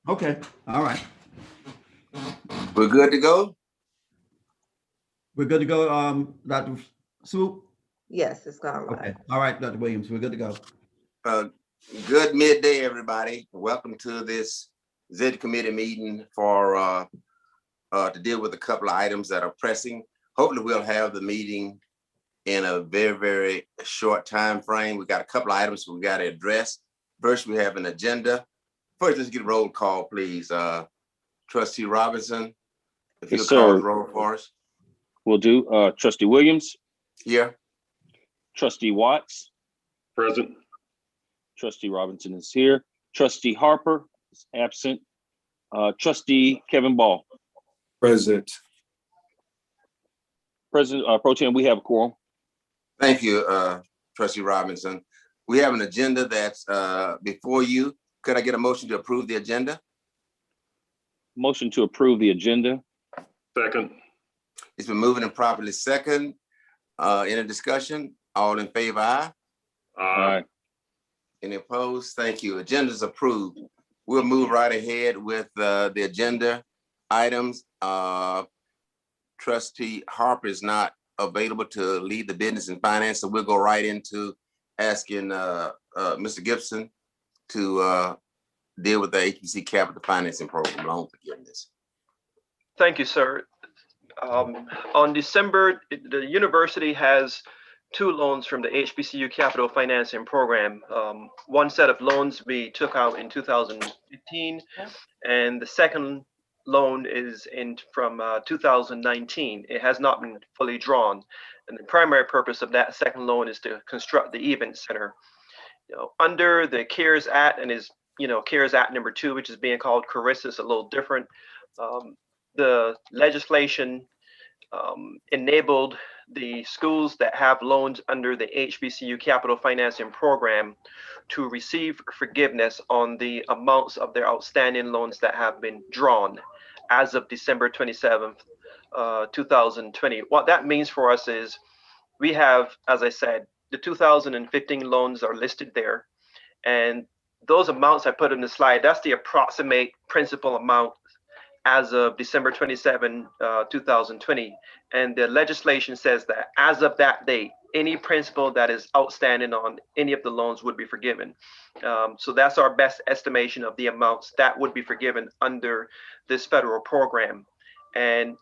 Okay, all right. We're good to go? We're good to go, Dr. Swoop? Yes, it's gone live. Okay, all right, Dr. Williams, we're good to go. Good midday, everybody. Welcome to this ZED committee meeting for to deal with a couple of items that are pressing. Hopefully we'll have the meeting in a very, very short time frame. We got a couple of items we got to address. First, we have an agenda. First, let's get a roll call, please. Trustee Robinson, if Yes, you'll call the sir. roll for us. We'll do. Trustee Williams, Here. Trustee Watts, Present. Trustee Robinson is here. Trustee Harper is absent. Trustee Kevin Ball. Present. President Pro Tem, we have a quorum. Thank you, Trustee Robinson. We have an agenda that's before you. Could I get a motion to approve the agenda? Motion to approve the agenda. Second. It's been moved and properly second. Any discussion? All in favor, aye? Aye. Any opposed? Thank you. Agenda is approved. We'll move right ahead with the agenda items. Trustee Harper is not available to lead the business and finance, so we'll go right into asking Mr. Gibson to deal with the HBC Capital Financing Program loan forgiveness. Thank you, sir. On December, the university has two loans from the HBCU Capital Financing Program. One set of loans we took out in 2015, and the second loan is from 2019. It has not been fully drawn, and the primary purpose of that second loan is to construct the event center. Under the CARES Act, and is CARES Act number 2, which is being called CARISA, is a little different. The legislation enabled the schools that have loans under the HBCU Capital Financing Program to receive forgiveness on the amounts of their outstanding loans that have been drawn as of December 27th, 2020. What that means for us is we have, as I said, the 2015 loans are listed there, and those amounts I put in the slide, that's the approximate principal amount as of December 27, 2020. And the legislation says that as of that date, any principal that is outstanding on any of the loans would be forgiven. So that's our best estimation of the amounts that would be forgiven under this federal program. And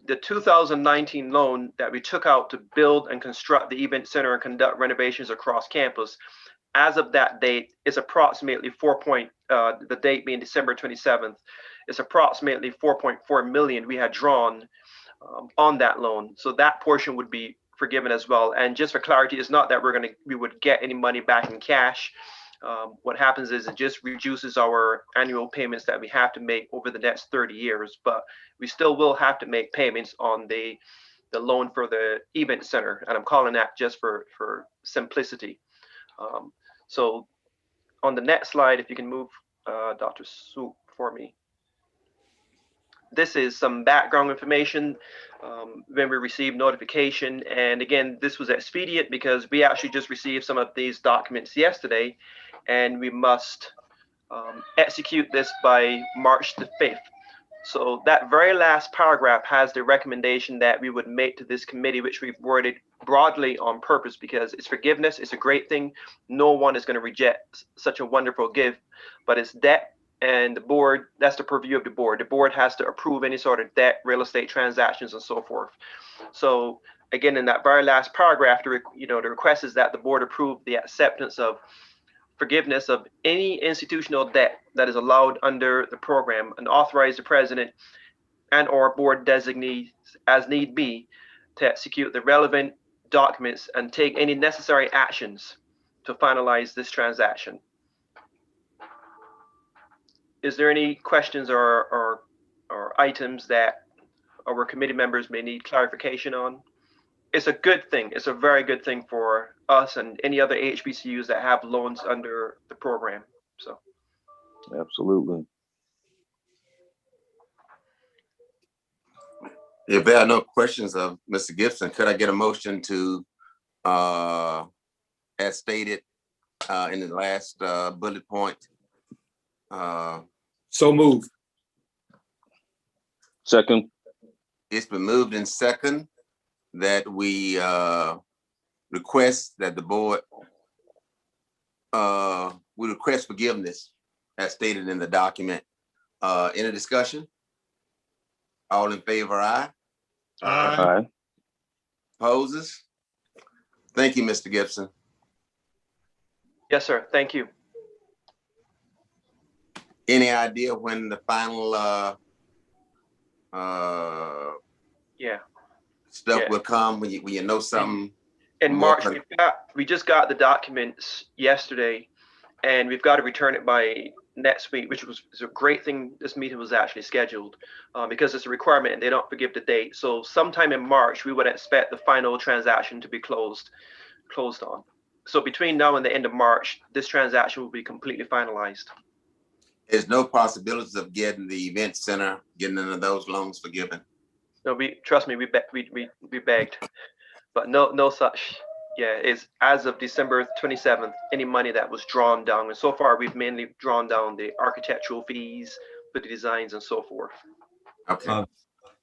the 2019 loan that we took out to build and construct the event center and conduct renovations across campus, as of that date, is approximately the date being December 27th, is approximately 4.4 million we had drawn on that loan. So that portion would be forgiven as well. And just for clarity, it's not that we would get any money back in cash. What happens is it just reduces our annual payments that we have to make over the next 30 years, but we still will have to make payments on the loan for the event center. And I'm calling that just for simplicity. So on the next slide, if you can move Dr. Swoop for me. This is some background information when we received notification. And again, this was expedient because we actually just received some of these documents yesterday, and we must execute this by March the 5th. So that very last paragraph has the recommendation that we would make to this committee, which we've worded broadly on purpose because it's forgiveness. It's a great thing. No one is going to reject such a wonderful gift, but it's debt. And the board, that's the purview of the board. The board has to approve any sort of debt, real estate transactions, and so forth. So again, in that very last paragraph, the request is that the board approve the acceptance of forgiveness of any institutional debt that is allowed under the program, and authorize the president and or board designees as need be to execute the relevant documents and take any necessary actions to finalize this transaction. Is there any questions or items that our committee members may need clarification on? It's a good thing. It's a very good thing for us and any other HBCUs that have loans under the program. So, Absolutely. If there are no questions of Mr. Gibson, could I get a motion to, as stated in the last bullet point, So moved. Second. It's been moved in second that we request that the board we request forgiveness as stated in the document. Any discussion? All in favor, aye. Aye. Opposes? Thank you, Mr. Gibson. Yes, sir. Thank you. Any idea when the final Yeah. stuff Yeah. will come, when you know something? In more March, we just got the documents yesterday, and we've got to return it by next week, which is a great thing. This meeting was actually scheduled because it's a requirement and they don't forgive the date. So sometime in March, we would expect the final transaction to be closed on. So between now and the end of March, this transaction will be completely finalized. There's no possibilities of getting the event center, getting into those loans forgiven. No, trust me, we begged, but no such. Yeah, it's as of December 27th, any money that was drawn down, and so far we've mainly drawn down the architectural fees for the designs and so forth. Okay.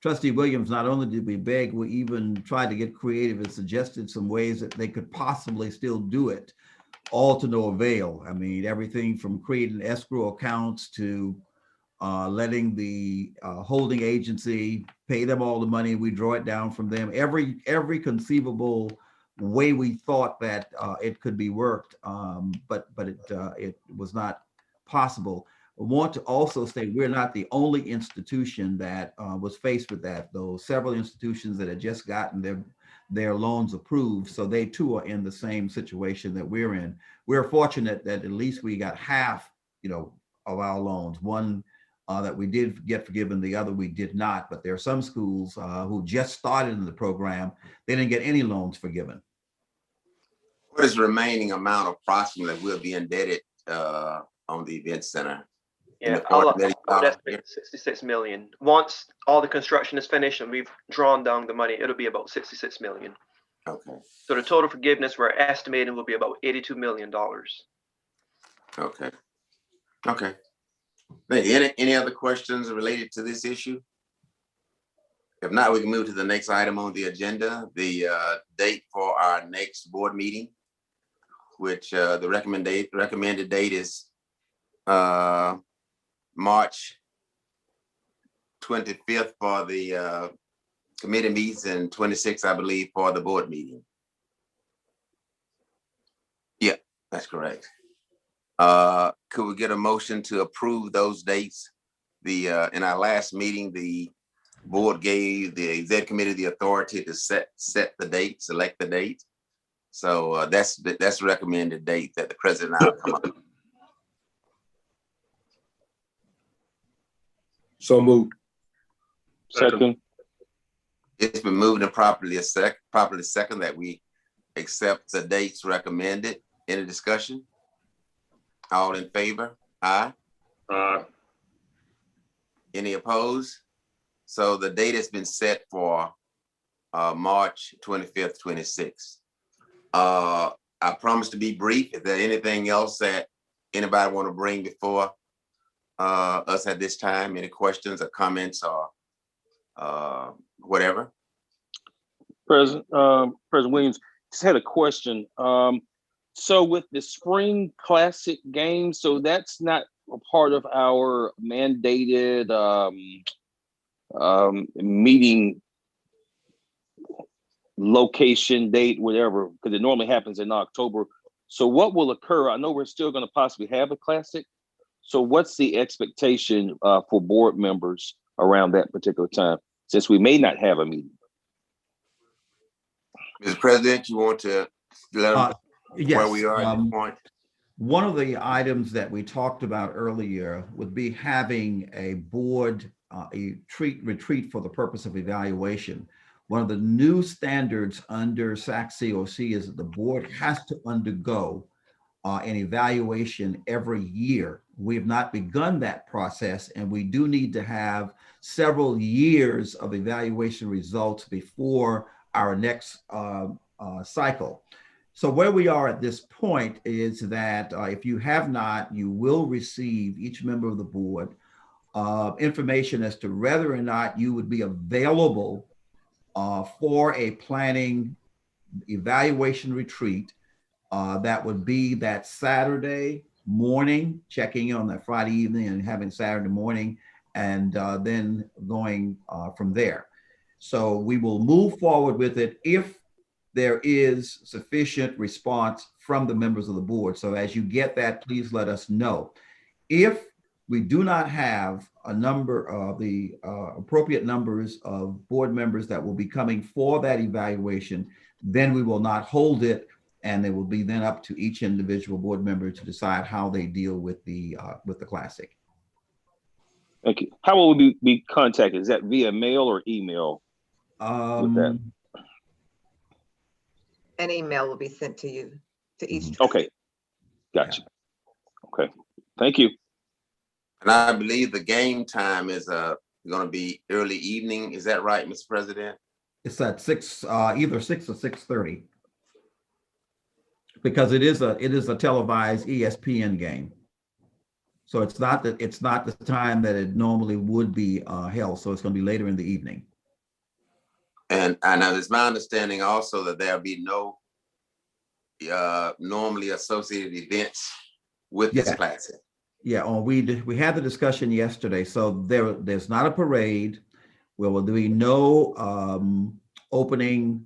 Trustee Williams, not only did we beg, we even tried to get creative and suggested some ways that they could possibly still do it, all to no avail. I mean, everything from creating escrow accounts to letting the holding agency pay them all the money, we draw it down from them. Every conceivable way we thought that it could be worked, but it was not possible. I want to also say we're not the only institution that was faced with that. Those several institutions that had just gotten their loans approved, so they too are in the same situation that we're in. We're fortunate that at least we got half, of our loans. One that we did get forgiven, the other we did not. But there are some schools who just started in the program, they didn't get any loans forgiven. What is the remaining amount approximately that will be indebted on the event center? Yeah, that's 66 million. Once all the construction is finished and we've drawn down the money, it'll be about 66 million. Okay. So the total forgiveness we're estimating will be about $82 million. Okay. Okay. Any other questions related to this issue? If not, we can move to the next item on the agenda, the date for our next board meeting, which the recommended date is March 25th for the committee meetings and 26th, I believe, for the board meeting. Yeah, that's correct. Could we get a motion to approve those dates? In our last meeting, the board gave the executive committee the authority to set the date, select the date. So that's the recommended date that the president and I will come up with. So moved. Second. It's been moved and properly second that we accept the dates recommended. Any discussion? All in favor? Aye. Any opposed? So the date has been set for March 25th, 26th. I promise to be brief. Is there anything else that anybody want to bring before us at this time? Any questions or comments or whatever? President Williams, just had a question. So with the spring classic games, so that's not a part of our mandated meeting location, date, whatever, because it normally happens in October. So what will occur? I know we're still going to possibly have a classic. So what's the expectation for board members around that particular time, since we may not have a meeting? Mr. President, you want to let them Yes, where we are at this point? One of the items that we talked about earlier would be having a board retreat for the purpose of evaluation. One of the new standards under SAC-COC is that the board has to undergo an evaluation every year. We have not begun that process, and we do need to have several years of evaluation results before our next cycle. So where we are at this point is that if you have not, you will receive, each member of the board, information as to whether or not you would be available for a planning evaluation retreat that would be that Saturday morning, checking in on that Friday evening and having Saturday morning, and then going from there. So we will move forward with it if there is sufficient response from the members of the board. So as you get that, please let us know. If we do not have a number of the appropriate numbers of board members that will be coming for that evaluation, then we will not hold it, and it will be then up to each individual board member to decide how they deal with the Classic. Thank you. How will we be contacted? Is that via mail or email? With that? An email will be sent to you, to each. Okay, gotcha. Okay, thank you. And I believe the game time is going to be early evening. Is that right, Mr. President? It's at either 6 or 6:30, because it is a televised ESPN game. So it's not the time that it normally would be held. So it's going to be later in the evening. And it's my understanding also that there'll be no normally associated events with this Classic. Yeah, we had the discussion yesterday. So there's not a parade. There will be no opening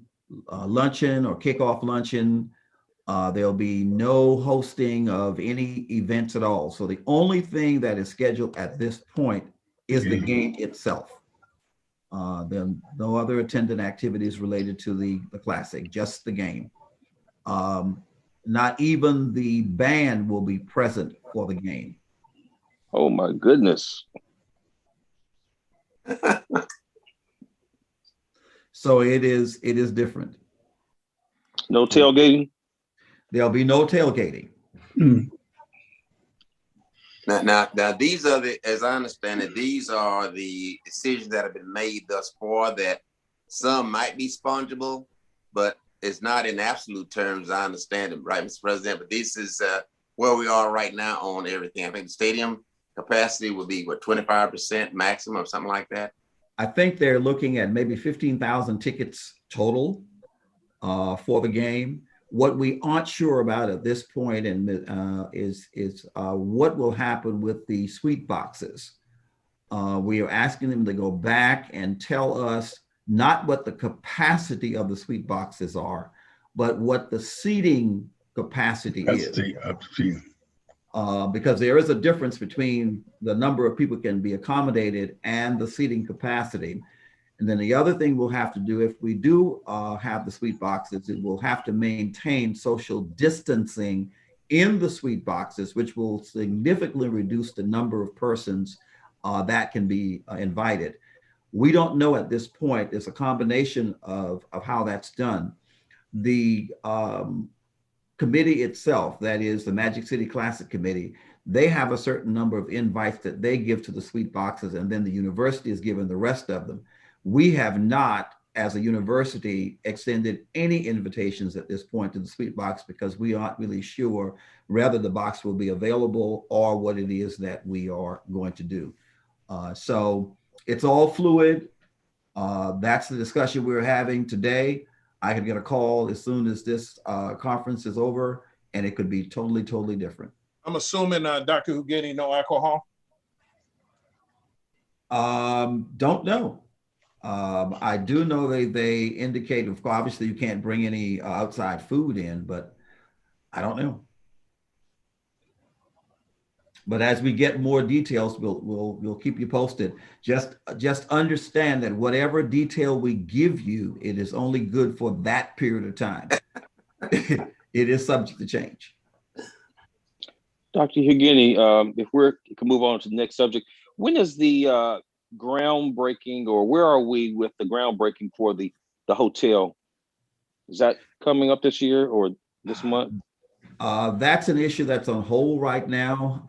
luncheon or kickoff luncheon. There'll be no hosting of any events at all. So the only thing that is scheduled at this point is the game itself. There are no other attendant activities related to the Classic, just the game. Not even the band will be present for the game. Oh my goodness. So it is different. No tailgating? There'll be no tailgating. Now, these are as I understand it, these are the decisions that have been made thus far, that some might be spongible, but it's not in absolute terms, I understand it, right, Mr. President? But this is where we are right now on everything. I think the stadium capacity would be, 25% maximum or something like that? I think they're looking at maybe 15,000 tickets total for the game. What we aren't sure about at this point is what will happen with the suite boxes. We are asking them to go back and tell us not what the capacity of the suite boxes are, but what the seating capacity is. Because there is a difference between the number of people can be accommodated and the seating capacity. And then the other thing we'll have to do, if we do have the suite boxes, it will have to maintain social distancing in the suite boxes, which will significantly reduce the number of persons that can be invited. We don't know at this point. It's a combination of how that's done. The committee itself, that is the Magic City Classic Committee, they have a certain number of invites that they give to the suite boxes, and then the university is given the rest of them. We have not, as a university, extended any invitations at this point to the suite box because we aren't really sure whether the box will be available or what it is that we are going to do. So it's all fluid. That's the discussion we're having today. I could get a call as soon as this conference is over, and it could be totally, totally different. I'm assuming Dr. Hugheni, no alcohol? Don't know. I do know they indicate, of course, obviously you can't bring any outside food in, but I don't know. But as we get more details, we'll keep you posted. Just understand that whatever detail we give you, it is only good for that period of time. It is subject to change. Dr. Hugheni, if we can move on to the next subject, when is the groundbreaking, or where are we with the groundbreaking for the hotel? Is that coming up this year or this month? That's an issue that's on hold right now.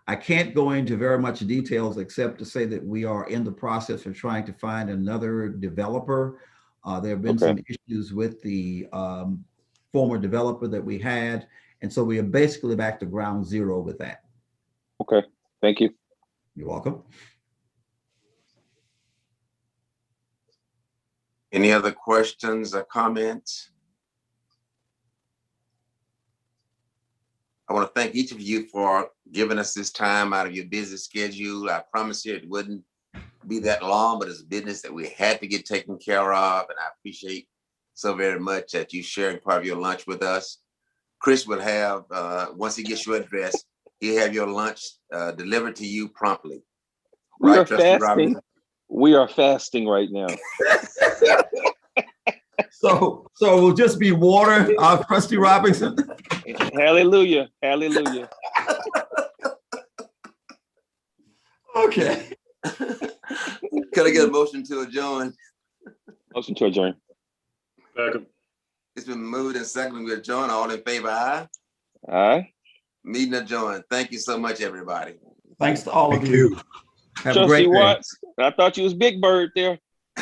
I can't go into very much details except to say that we are in the process of trying to find another developer. There have been some issues with the former developer that we had. And so we are basically back to ground zero with that. Okay, thank you. You're welcome. Any other questions or comments? I want to thank each of you for giving us this time out of your busy schedule. I promise you it wouldn't be that long, but it's business that we had to get taken care of. And I appreciate so very much that you sharing part of your lunch with us. Chris will have, once he gets your address, he'll have your lunch delivered to you promptly. We Right, are Trustee fasting. Robinson? We are fasting right now. So it will just be water, Trustee Robinson. Hallelujah. Hallelujah. Okay. Can I get a motion to adjourn? Motion to adjourn. Second. It's been moved and seconded. We adjourn. All in favor, aye? All right. Meeting adjourned. Thank you so much, everybody. Thanks to all of Thank you. you. Have a great Trustee day. Watts, I thought you was Big Bird there.